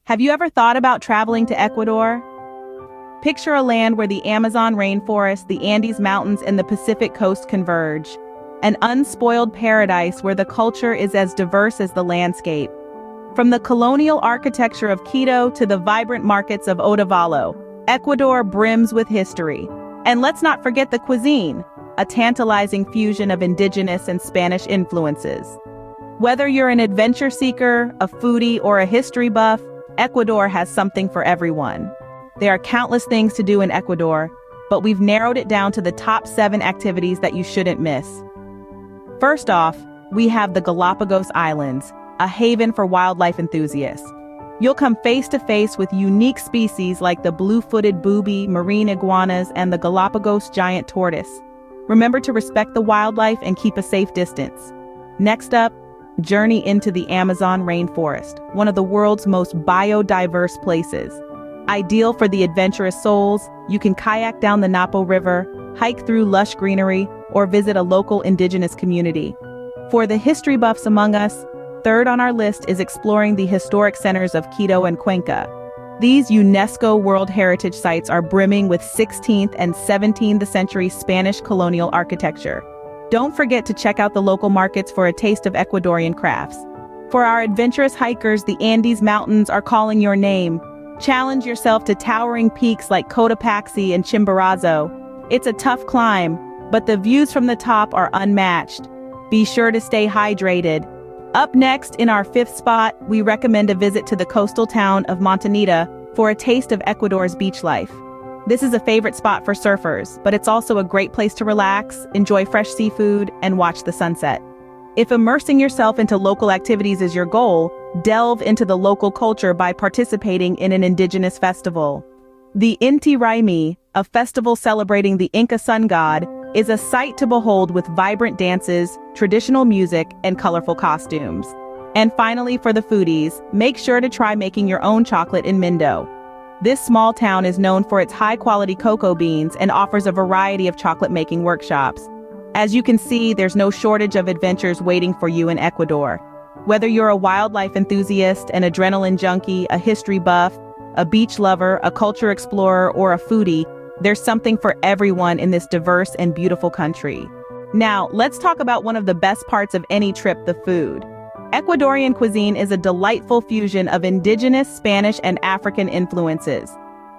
Have you ever thought about traveling to Ecuador? Picture a land where the Amazon rainforest, the Andes Mountains, and the Pacific coast converge. An unspoiled paradise where the culture is as diverse as the landscape. From the colonial architecture of Quito to the vibrant markets of Otavalo, Ecuador brims with history. And let's not forget the cuisine, a tantalizing fusion of indigenous and Spanish influences. Whether you're an adventure seeker, a foodie, or a history buff, Ecuador has something for everyone. There are countless things to do in Ecuador, but we've narrowed it down to the top 7 activities that you shouldn't miss. First off, we have the Galapagos Islands, a haven for wildlife enthusiasts. You'll come face to face with unique species like the blue-footed booby, marine iguanas, and the Galapagos giant tortoise. Remember to respect the wildlife and keep a safe distance. Next up, journey into the Amazon rainforest, one of the world's most biodiverse places. Ideal for the adventurous souls, you can kayak down the Napo River, hike through lush greenery, or visit a local indigenous community. For the history buffs among us, third on our list is exploring the historic centers of Quito and Cuenca. These UNESCO World Heritage Sites are brimming with 16th and 17th century Spanish colonial architecture. Don't forget to check out the local markets for a taste of Ecuadorian crafts. For our adventurous hikers, the Andes Mountains are calling your name. Challenge yourself to towering peaks like Cotopaxi and Chimborazo. It's a tough climb, but the views from the top are unmatched. Be sure to stay hydrated. Up next, in our 5th spot, we recommend a visit to the coastal town of Montañita for a taste of Ecuador's beach life. This is a favorite spot for surfers, but it's also a great place to relax, enjoy fresh seafood, and watch the sunset. If immersing yourself into local activities is your goal, delve into the local culture by participating in an indigenous festival. The Inti Raymi, a festival celebrating the Inca sun god, is a sight to behold with vibrant dances, traditional music, and colorful costumes. And finally, for the foodies, make sure to try making your own chocolate in Mindo. This small town is known for its high-quality cocoa beans and offers a variety of chocolate-making workshops. As you can see, there's no shortage of adventures waiting for you in Ecuador. Whether you're a wildlife enthusiast, an adrenaline junkie, a history buff, a beach lover, a culture explorer, or a foodie, there's something for everyone in this diverse and beautiful country. Now, let's talk about one of the best parts of any trip, the food. Ecuadorian cuisine is a delightful fusion of indigenous, Spanish, and African influences.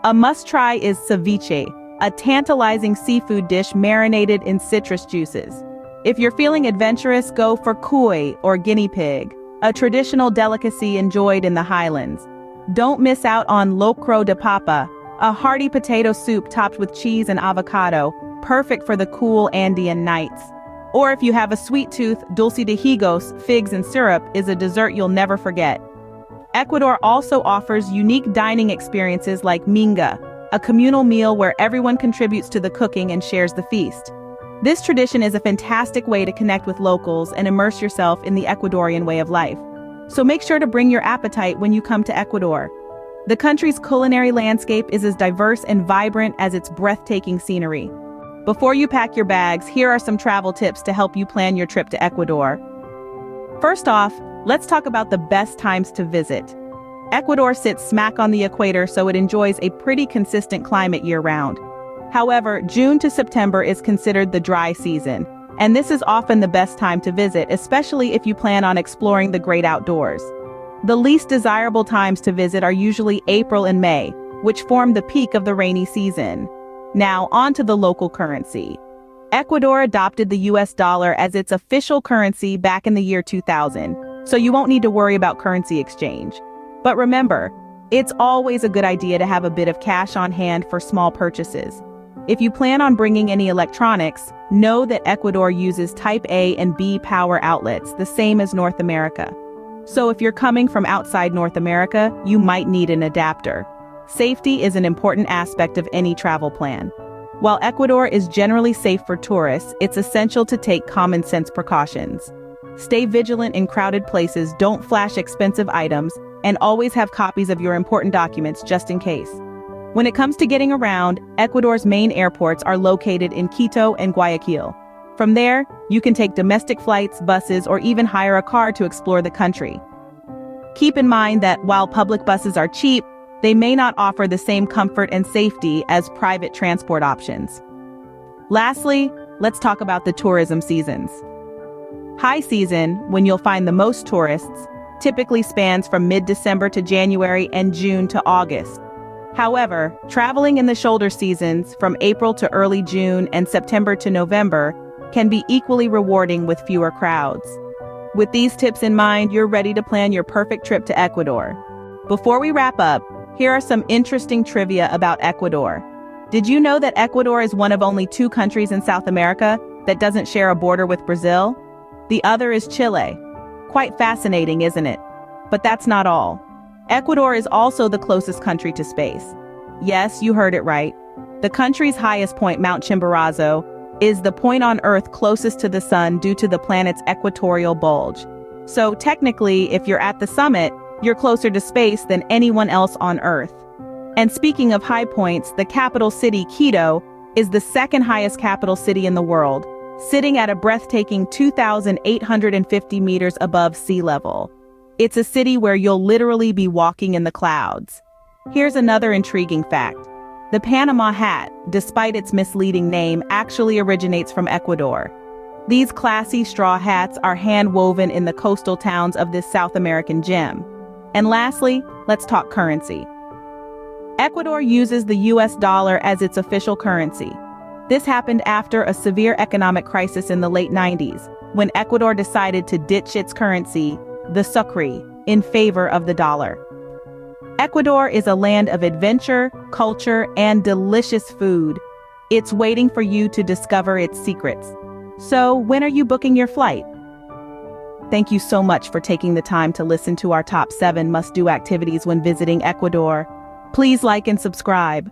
A must-try is ceviche, a tantalizing seafood dish marinated in citrus juices. If you're feeling adventurous, go for cuy, or guinea pig, a traditional delicacy enjoyed in the highlands. Don't miss out on locro de papa, a hearty potato soup topped with cheese and avocado, perfect for the cool Andean nights. Or if you have a sweet tooth, dulce de higos, figs and syrup, is a dessert you'll never forget. Ecuador also offers unique dining experiences like minga, a communal meal where everyone contributes to the cooking and shares the feast. This tradition is a fantastic way to connect with locals and immerse yourself in the Ecuadorian way of life. So make sure to bring your appetite when you come to Ecuador. The country's culinary landscape is as diverse and vibrant as its breathtaking scenery. Before you pack your bags, here are some travel tips to help you plan your trip to Ecuador. First off, let's talk about the best times to visit. Ecuador sits smack on the equator, so it enjoys a pretty consistent climate year-round. However, June to September is considered the dry season, and this is often the best time to visit, especially if you plan on exploring the great outdoors. The least desirable times to visit are usually April and May, which form the peak of the rainy season. Now, on to the local currency. Ecuador adopted the US dollar as its official currency back in the year 2000, so you won't need to worry about currency exchange. But remember, it's always a good idea to have a bit of cash on hand for small purchases. If you plan on bringing any electronics, know that Ecuador uses Type A and B power outlets, the same as North America. So if you're coming from outside North America, you might need an adapter. Safety is an important aspect of any travel plan. While Ecuador is generally safe for tourists, it's essential to take common sense precautions. Stay vigilant in crowded places, don't flash expensive items, and always have copies of your important documents just in case. When it comes to getting around, Ecuador's main airports are located in Quito and Guayaquil. From there, you can take domestic flights, buses, or even hire a car to explore the country. Keep in mind that while public buses are cheap, they may not offer the same comfort and safety as private transport options. Lastly, let's talk about the tourism seasons. High season, when you'll find the most tourists, typically spans from mid-December to January and June to August. However, traveling in the shoulder seasons from April to early June and September to November can be equally rewarding with fewer crowds. With these tips in mind, you're ready to plan your perfect trip to Ecuador. Before we wrap up, here are some interesting trivia about Ecuador. Did you know that Ecuador is one of only 2 countries in South America that doesn't share a border with Brazil? The other is Chile. Quite fascinating, isn't it? But that's not all. Ecuador is also the closest country to space. Yes, you heard it right. The country's highest point, Mount Chimborazo, is the point on Earth closest to the sun due to the planet's equatorial bulge. So technically, if you're at the summit, you're closer to space than anyone else on Earth. And speaking of high points, the capital city, Quito, is the second highest capital city in the world, sitting at a breathtaking 2,850 meters above sea level. It's a city where you'll literally be walking in the clouds. Here's another intriguing fact. The Panama hat, despite its misleading name, actually originates from Ecuador. These classy straw hats are hand-woven in the coastal towns of this South American gem. And lastly, let's talk currency. Ecuador uses the US dollar as its official currency. This happened after a severe economic crisis in the late 90s, when Ecuador decided to ditch its currency, the sucre, in favor of the dollar. Ecuador is a land of adventure, culture, and delicious food. It's waiting for you to discover its secrets. So, when are you booking your flight? Thank you so much for taking the time to listen to our top 7 must-do activities when visiting Ecuador. Please like and subscribe.